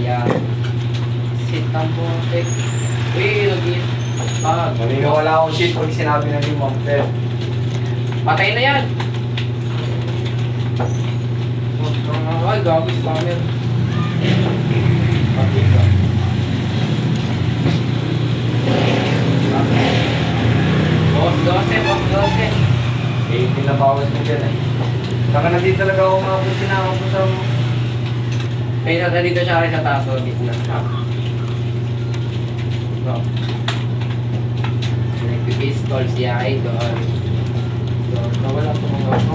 Ayan. Sit ang putik. Uy, nag-iit. Naniniwala akong shit pag sinabi na ni Ma'am Ted. Patay na yan. Ay, gago, spammer. Patay ka. Boss 12. 18 na bawas mo dyan eh. Saka na din talaga ako mga sinama ko sa... May nasa dito siya rin sa taso, dito na. Bro. Nagpipistol siya, idol. Nawala ito mga ako.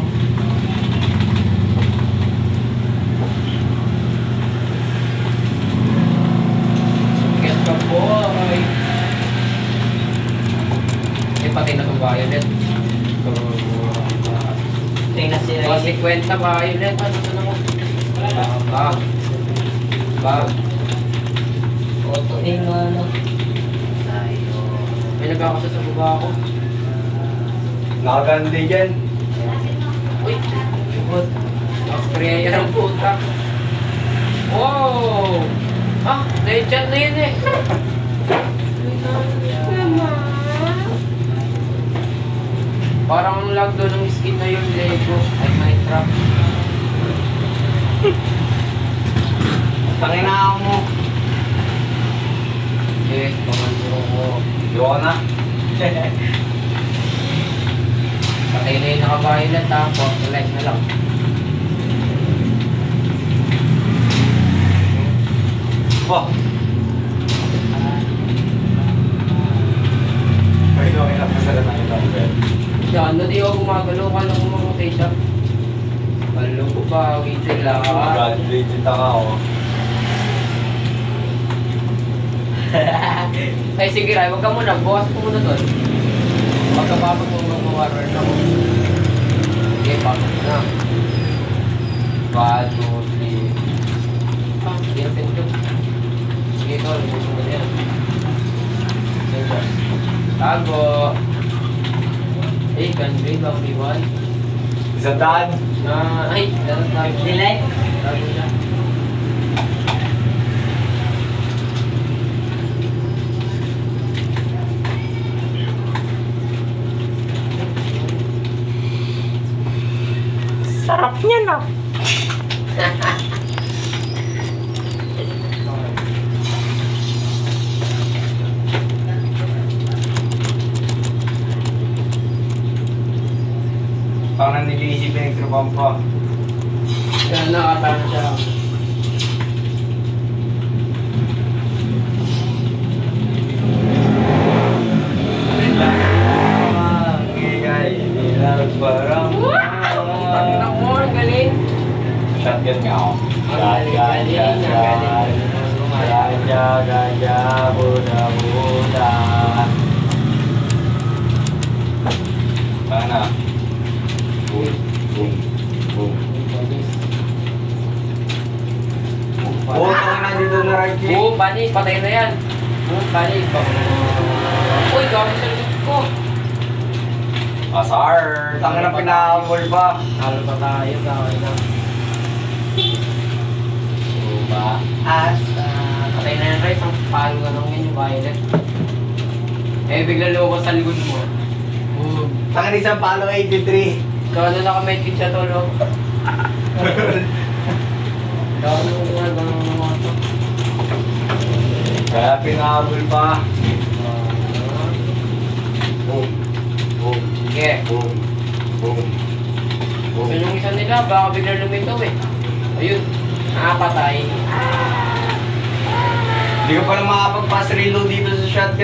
Get ka po, ay. Eh, pati na itong violet. Tingnan sila. O, 50 violet. Ano ito na mo? Bag. Oto din ano. May nagkakasa sa baba ako. Nakaganda dyan. Uy! Bukod. Australia ng puta. Wow! Ah! Legend na yun eh! Parang ang lag doon ng skin na yun, Lego. Ay, Minecraft. Tangin na mo. Yes, pamanduro ko. Yoko na. Patay na yung naka-violet tapos select na lang. Oh! May okay lang masala na yung number. Yan, na di ako gumagalaw ka lang kumamatay siya. Kalo ko ba, sila. God, legit ako. Ay sige Ray, wag ka muna, bukas ko muna doon. Pagkapapag mo mga warrior na ko. Sige, papag na. 1, 2, 3. Ah, hindi na pinto. Sige ito, lumusong mo yan. Tago. Eh, country, bang liwan. Isang daan. Na, ay, dapat tago. Delay. Tago siya. Sarap niya na. Parang niliisipin yung trupang pa. Yan, nakatano siya. Parang Tangina mo, ang galing. shotgun nga ako. Buda. Sana. Boom, boom, boom. Oo, tangin na dito na right click. Oo, bani, patay na yan. Oo, bani. Uy, gawin sa likod ko. Asar, tangin na pinahabol pa. Halo pa tayo, gawin na. Ba? Asa. Patay na yan, Rice. Ang palo ka nung yun, yung violet. Eh, bigla lumabas sa likod mo. Oo. Tangin isang palo 83. Ikaw na naka-medkit siya, tolo. Ikaw na mga ganun mga to. Kaya pinahabol pa. Boom, boom, Sige. boom, boom, boom. So yung isa nila, baka bigla lumitaw eh. Ayun. Nakapatay. Hindi ko pala makapag-pass reload dito sa shotgun.